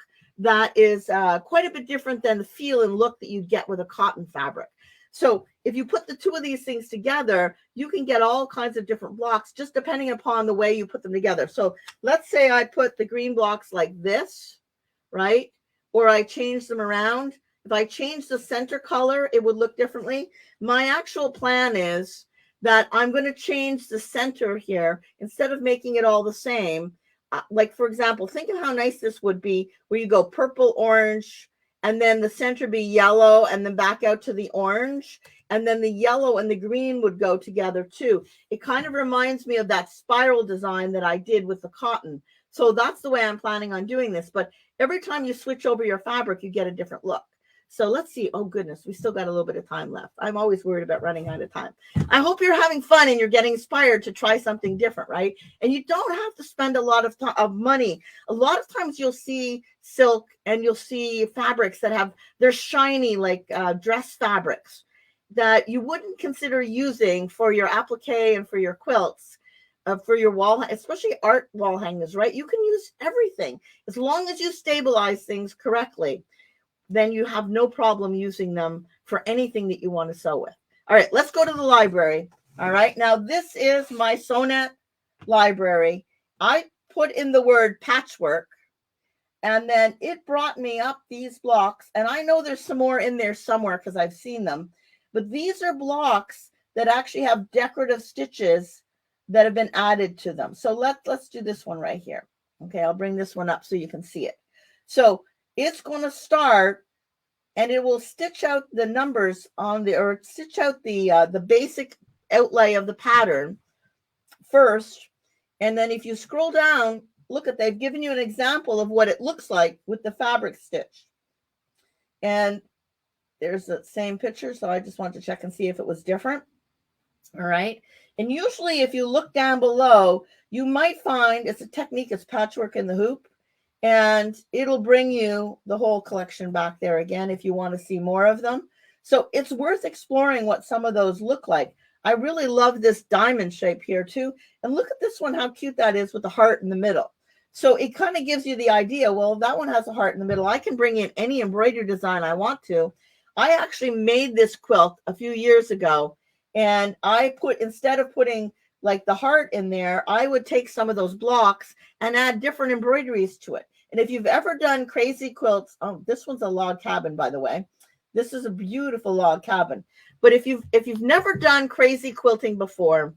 that is quite a bit different than the feel and look that you'd get with a cotton fabric. So if you put the 2 of these things together, you can get all kinds of different blocks just depending upon the way you put them together. So let's say I put the green blocks like this, right? Or I change them around. If I change the center color, it would look differently. My actual plan is that I'm going to change the center here instead of making it all the same. Like, for example, think of how nice this would be where you go purple, orange, and then the center be yellow, and then back out to the orange, and then the yellow and the green would go together too. It kind of reminds me of that spiral design that I did with the cotton. So that's the way I'm planning on doing this. But every time you switch over your fabric, you get a different look. So let's see. Oh, goodness, we still got a little bit of time left. I'm always worried about running out of time. I hope you're having fun and you're getting inspired to try something different, right? And you don't have to spend a lot of money. A lot of times you'll see silk and you'll see fabrics that have, they're shiny, like dress fabrics that you wouldn't consider using for your applique and for your quilts. For your wall, especially art wall hangers, right? You can use everything as long as you stabilize things correctly. Then you have no problem using them for anything that you want to sew with. All right, let's go to the library. All right, now this is my Sewnette library. I put in the word patchwork, and then it brought me up these blocks. And I know there's some more in there somewhere because I've seen them. But these are blocks that actually have decorative stitches that have been added to them. So let's do this one right here. Okay, I'll bring this one up so you can see it. So it's going to start, and it will stitch out the numbers on the, or stitch out the basic outlay of the pattern first. And then if you scroll down, look at, they've given you an example of what it looks like with the fabric stitch. And there's the same picture. So I just want to check and see if it was different. All right. And usually if you look down below, you might find it's a technique, it's patchwork in the hoop. And it'll bring you the whole collection back there again if you want to see more of them. So it's worth exploring what some of those look like. I really love this diamond shape here too. And look at this one, how cute that is with the heart in the middle. So it kind of gives you the idea, well, that one has a heart in the middle. I can bring in any embroidery design I want to. I actually made this quilt a few years ago. And I put, instead of putting like the heart in there, I would take some of those blocks and add different embroideries to it. And if you've ever done crazy quilts, oh, this one's a log cabin, by the way. This is a beautiful log cabin. But if you've never done crazy quilting before,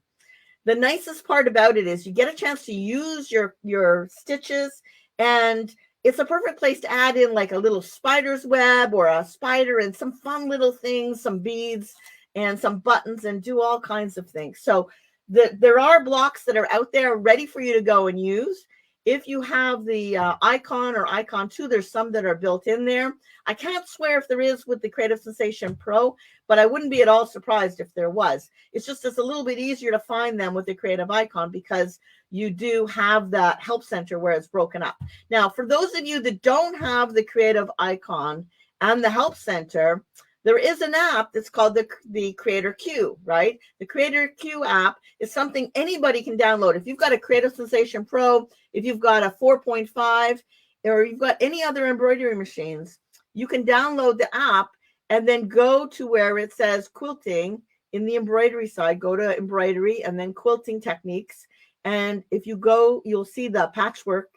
the nicest part about it is you get a chance to use your stitches, and it's a perfect place to add in like a little spider's web or a spider and some fun little things, some beads and some buttons, and do all kinds of things. So there are blocks that are out there ready for you to go and use. If you have the Icon or Icon 2, there's some that are built in there. I can't swear if there is with the Creative Sensation Pro, but I wouldn't be at all surprised if there was. It's just it's a little bit easier to find them with the Creative Icon because you do have that help center where it's broken up. Now, for those of you that don't have the Creative Icon and the help center, There is an app that's called the Creator Q, right? The Creator Q app is something anybody can download. If you've got a Creative Sensation Pro, if you've got a 4.5, or you've got any other embroidery machines, you can download the app and then go to where it says quilting in the embroidery side. Go to embroidery and then quilting techniques. And if you go, you'll see the patchwork,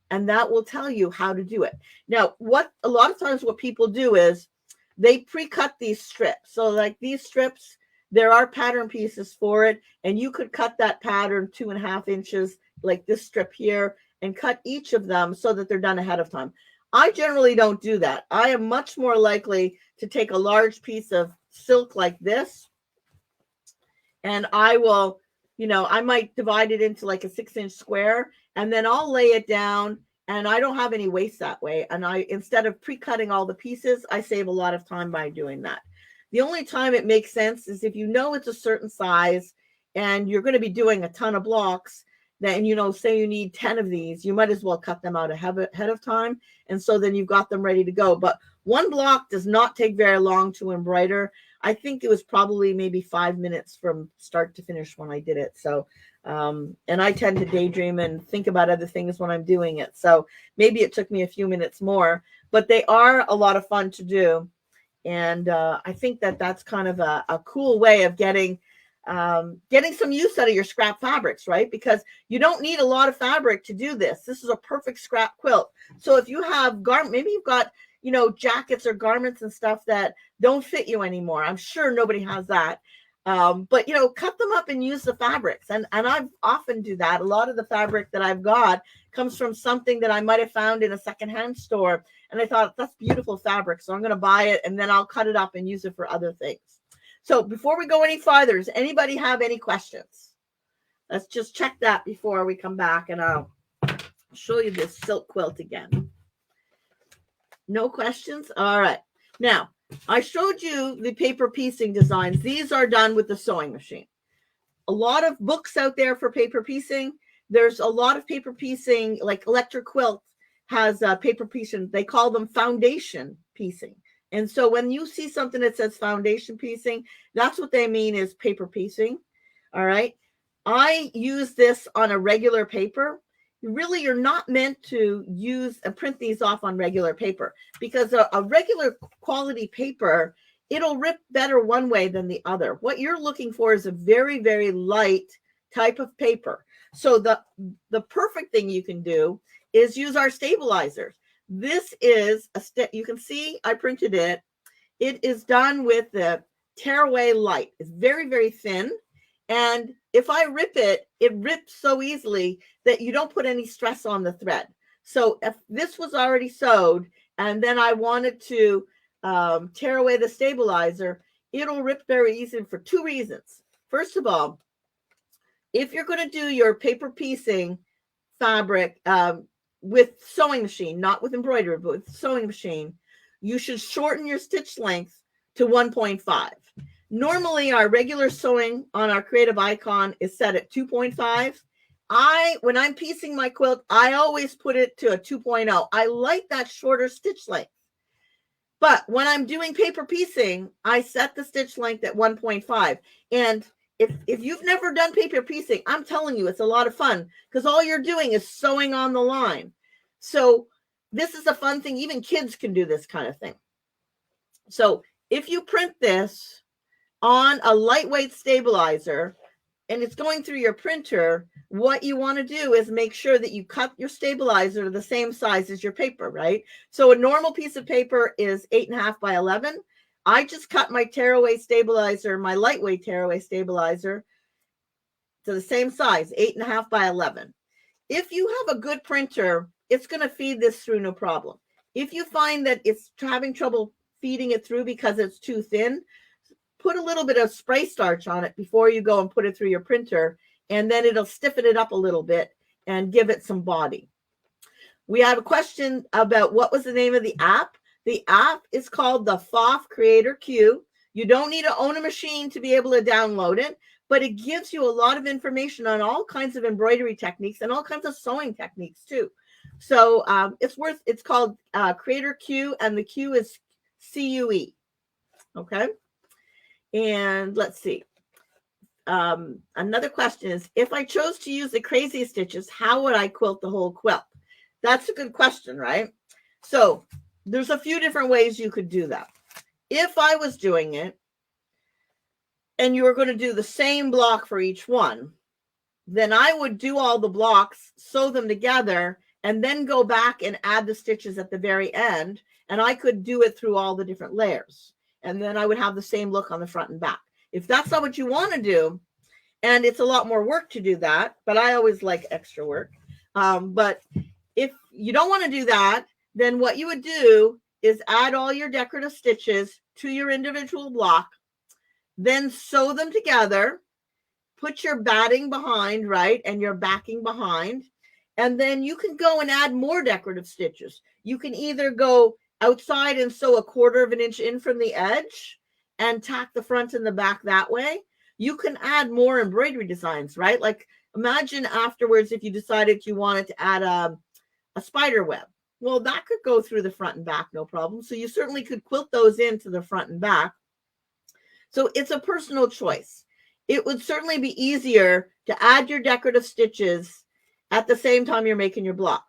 and that will tell you how to do it. Now, a lot of times what people do is they pre-cut these strips. So like these strips, there are pattern pieces for it, and you could cut that pattern 2.5 inches, like this strip here, and cut each of them so that they're done ahead of time. I generally don't do that. I am much more likely to take a large piece of silk like this, and I will, I might divide it into like a 6-inch square, and then I'll lay it down, and I don't have any waste that way. And instead of pre-cutting all the pieces, I save a lot of time by doing that. The only time it makes sense is if you know it's a certain size and you're going to be doing a ton of blocks, then, say you need 10 of these, you might as well cut them out ahead of time. And so then you've got them ready to go. But one block does not take very long to embroider. I think it was probably maybe 5 minutes from start to finish when I did it. So, and I tend to daydream and think about other things when I'm doing it. So maybe it took me a few minutes more, but they are a lot of fun to do. And I think that's kind of a cool way of getting some use out of your scrap fabrics, right? Because you don't need a lot of fabric to do this. This is a perfect scrap quilt. So if you have maybe you've got, jackets or garments and stuff that don't fit you anymore. I'm sure nobody has that. But, cut them up and use the fabrics. And I often do that. A lot of the fabric that I've got comes from something that I might have found in a secondhand store. And I thought, that's beautiful fabric, so I'm going to buy it, and then I'll cut it up and use it for other things. So before we go any farther, does anybody have any questions? Let's just check that before we come back, and I'll show you this silk quilt again. No questions? All right. Now, I showed you the paper piecing designs. These are done with the sewing machine. A lot of books out there for paper piecing. There's a lot of paper piecing, like Electric Quilt has paper piecing. They call them foundation piecing. And so when you see something that says foundation piecing, that's what they mean is paper piecing. All right. I use this on a regular paper. Really, you're not meant to use and print these off on regular paper, because a regular quality paper, it'll rip better one way than the other. What you're looking for is a very, very light type of paper. So the perfect thing you can do is use our stabilizers. This is you can see I printed it. It is done with the tearaway light. It's very, very thin. And if I rip it, it rips so easily that you don't put any stress on the thread. So if this was already sewed and then I wanted to tear away the stabilizer, it'll rip very easily for 2 reasons. First of all, if you're going to do your paper piecing fabric with sewing machine, not with embroidery, but with sewing machine, you should shorten your stitch length to 1.5. Normally, our regular sewing on our Creative Icon is set at 2.5. When I'm piecing my quilt, I always put it to a 2.0. I like that shorter stitch length. But when I'm doing paper piecing, I set the stitch length at 1.5. And if you've never done paper piecing, I'm telling you, it's a lot of fun, because all you're doing is sewing on the line. So this is a fun thing. Even kids can do this kind of thing. So if you print this on a lightweight stabilizer and it's going through your printer, what you want to do is make sure that you cut your stabilizer to the same size as your paper, right? So a normal piece of paper is 8.5 by 11. I just cut my tearaway stabilizer, my lightweight tearaway stabilizer, to the same size, 8.5 by 11. If you have a good printer, it's going to feed this through no problem. If you find that it's having trouble feeding it through because it's too thin, put a little bit of spray starch on it before you go and put it through your printer, and then it'll stiffen it up a little bit and give it some body. We have a question about what was the name of the app. The app is called the PFAFF Creator Q. You don't need to own a machine to be able to download it, but it gives you a lot of information on all kinds of embroidery techniques and all kinds of sewing techniques too. So it's called Creator Q, and the Q is CUE. Okay. And let's see. Another question is, if I chose to use the crazy stitches, how would I quilt the whole quilt? That's a good question, right? So there's a few different ways you could do that. If I was doing it and you were going to do the same block for each one, then I would do all the blocks, sew them together, and then go back and add the stitches at the very end. And I could do it through all the different layers. And then I would have the same look on the front and back. If that's not what you want to do, and it's a lot more work to do that, but I always like extra work. But if you don't want to do that, then what you would do is add all your decorative stitches to your individual block, then sew them together, put your batting behind, right, and your backing behind, and then you can go and add more decorative stitches. You can either go outside and sew a 1/4 of an inch in from the edge and tack the front and the back that way. You can add more embroidery designs, right? Like imagine afterwards if you decided you wanted to add a spider web. Well, that could go through the front and back, no problem. So you certainly could quilt those into the front and back. So it's a personal choice. It would certainly be easier to add your decorative stitches at the same time you're making your block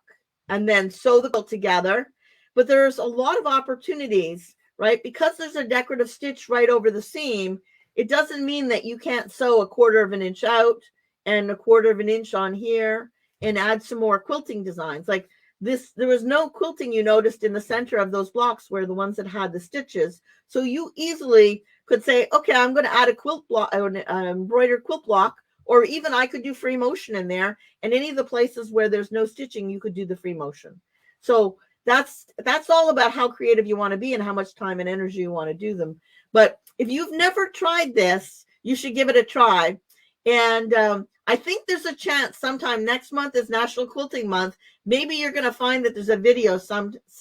and then sew the quilt together. But there's a lot of opportunities, right? Because there's a decorative stitch right over the seam, it doesn't mean that you can't sew a 1/4 of an inch out and a 1/4 of an inch on here and add some more quilting designs. Like this, there was no quilting you noticed in the center of those blocks where the ones that had the stitches. So you easily could say, okay, I'm going to add a quilt block, an embroidered quilt block, or even I could do free motion in there. And any of the places where there's no stitching, you could do the free motion. So that's all about how creative you want to be and how much time and energy you want to do them. But if you've never tried this, you should give it a try. And I think there's a chance sometime next month is National Quilting Month. Maybe you're going to find that there's a video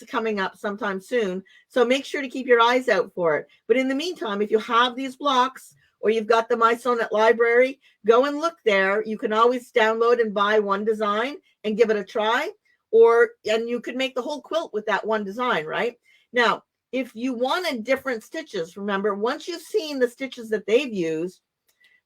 coming up sometime soon. So make sure to keep your eyes out for it. But in the meantime, if you have these blocks or you've got the My Sewnet library, go and look there. You can always download and buy one design and give it a try. And you could make the whole quilt with that one design, right? Now, if you wanted different stitches, remember, once you've seen the stitches that they've used,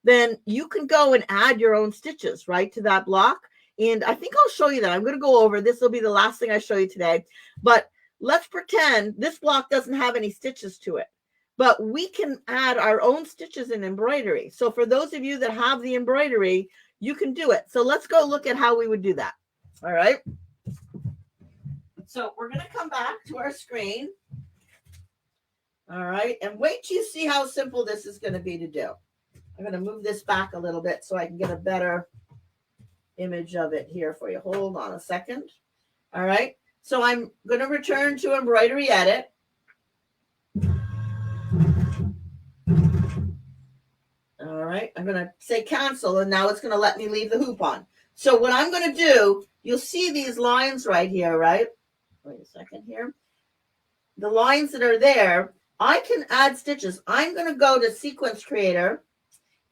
then you can go and add your own stitches, right, to that block. And I think I'll show you that. I'm going to go over. This will be the last thing I show you today. But let's pretend this block doesn't have any stitches to it. But we can add our own stitches in embroidery. So for those of you that have the embroidery, you can do it. So let's go look at how we would do that. All right. So we're going to come back to our screen. All right. And wait till you see how simple this is going to be to do. I'm going to move this back a little bit so I can get a better image of it here for you. Hold on a second. All right. So I'm going to return to Embroidery Edit. All right. I'm going to say cancel, and now it's going to let me leave the hoop on. So what I'm going to do, you'll see these lines right here, right? Wait a second here. The lines that are there, I can add stitches. I'm going to go to Sequence Creator.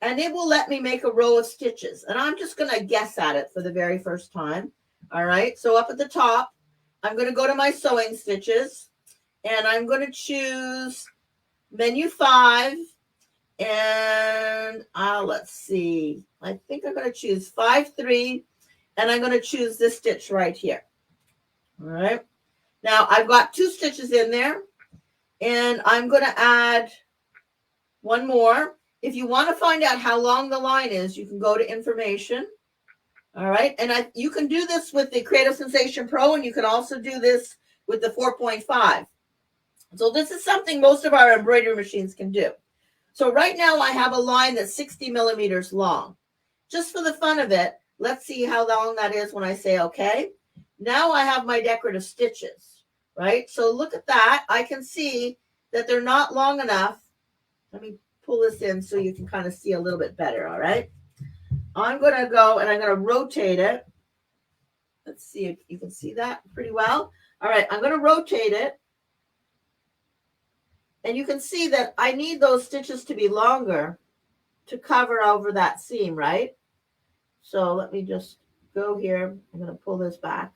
And it will let me make a row of stitches. And I'm just going to guess at it for the very first time. All right. So up at the top, I'm going to go to my sewing stitches. And I'm going to choose menu 5. And let's see. I think I'm going to choose 5-3. And I'm going to choose this stitch right here. All right. Now I've got 2 stitches in there. And I'm going to add one more. If you want to find out how long the line is, you can go to information. All right. And you can do this with the Creative Sensation Pro, and you can also do this with the 4.5. So this is something most of our embroidery machines can do. So right now I have a line that's 60 millimeters long. Just for the fun of it, let's see how long that is when I say okay. Now I have my decorative stitches, right? So look at that. I can see that they're not long enough. Let me pull this in so you can kind of see a little bit better. All right. I'm going to go and I'm going to rotate it. Let's see if you can see that pretty well. All right. I'm going to rotate it. And you can see that I need those stitches to be longer to cover over that seam, right? So let me just go here. I'm going to pull this back.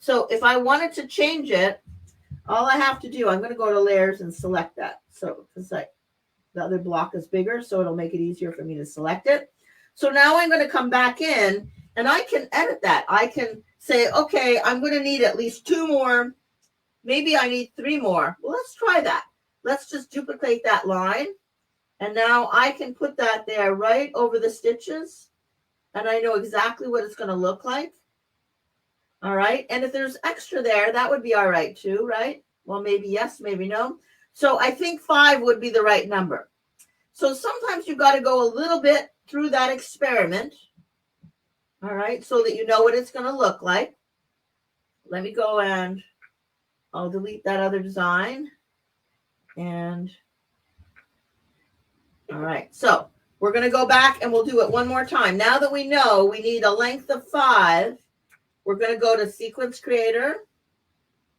So if I wanted to change it, All I have to do, I'm going to go to layers and select that. So it's like the other block is bigger, so it'll make it easier for me to select it. So now I'm going to come back in and I can edit that. I can say, okay, I'm going to need at least 2 more. Maybe I need 3 more. Well, let's try that. Let's just duplicate that line. And now I can put that there right over the stitches. And I know exactly what it's going to look like. All right. And if there's extra there, that would be all right too, right? Well, maybe yes, maybe no. So I think 5 would be the right number. So sometimes you've got to go a little bit through that experiment. All right. So that you know what it's going to look like. Let me go and I'll delete that other design. And all right. So we're going to go back and we'll do it one more time. Now that we know we need a length of 5, we're going to go to Sequence Creator.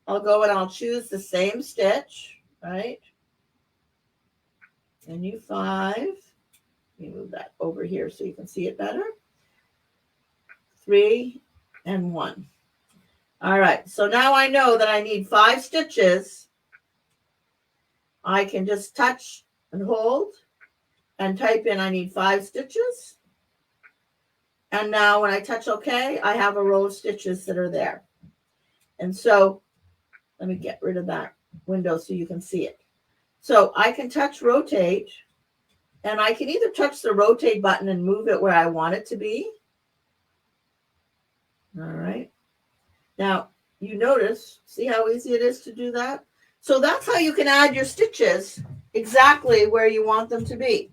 I'll go and I'll choose the same stitch, right? And you 5. Let me move that over here so you can see it better. 3 and 1. All right. So now I know that I need 5 stitches. I can just touch and hold and type in I need 5 stitches. And now when I touch OK, I have a row of stitches that are there. And so let me get rid of that window so you can see it. So I can touch rotate, and I can either touch the rotate button and move it where I want it to be. All right. Now you notice, see how easy it is to do that? So that's how you can add your stitches exactly where you want them to be.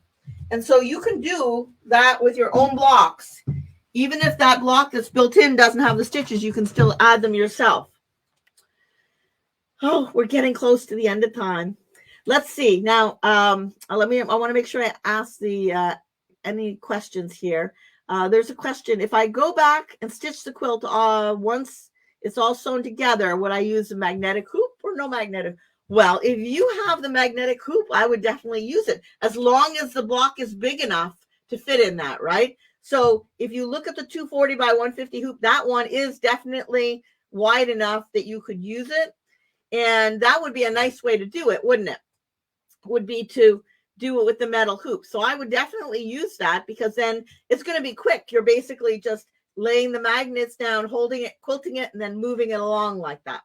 And so you can do that with your own blocks. Even if that block that's built in doesn't have the stitches, you can still add them yourself. Oh, we're getting close to the end of time. Let's see. Now, I want to make sure I ask the any questions here. There's a question. If I go back and stitch the quilt once it's all sewn together, would I use a magnetic hoop or no magnetic? Well, if you have the magnetic hoop, I would definitely use it as long as the block is big enough to fit in that, right? So if you look at the 240 by 150 hoop, that one is definitely wide enough that you could use it. And that would be a nice way to do it, wouldn't it? Would be to do it with the metal hoop. So I would definitely use that because then it's going to be quick. You're basically just laying the magnets down, holding it, quilting it, and then moving it along like that.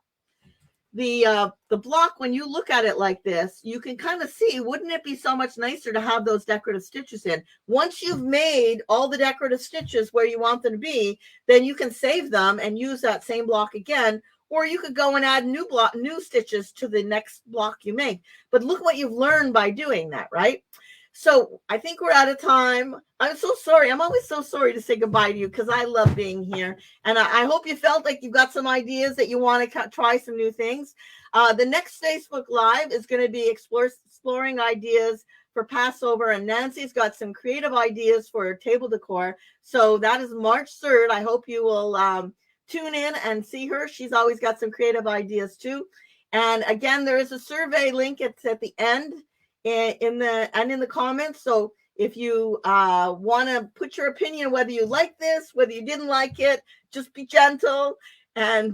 The block, when you look at it like this, you can kind of see, wouldn't it be so much nicer to have those decorative stitches in? Once you've made all the decorative stitches where you want them to be, then you can save them and use that same block again. Or you could go and add new stitches to the next block you make. But look what you've learned by doing that, right? So I think we're out of time. I'm so sorry. I'm always so sorry to say goodbye to you because I love being here. And I hope you felt like you got some ideas that you want to try some new things. The next Facebook Live is going to be exploring ideas for Passover. And Nancy's got some creative ideas for table decor. So that is March 3rd. I hope you will tune in and see her. She's always got some creative ideas too. And again, there is a survey link. It's at the end in the comments. So if you want to put your opinion, whether you like this, whether you didn't like it, just be gentle. And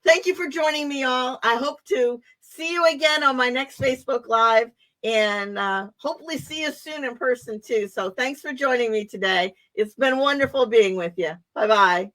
thank you for joining me all. I hope to see you again on my next Facebook Live and hopefully see you soon in person too. So thanks for joining me today. It's been wonderful being with you. Bye-bye.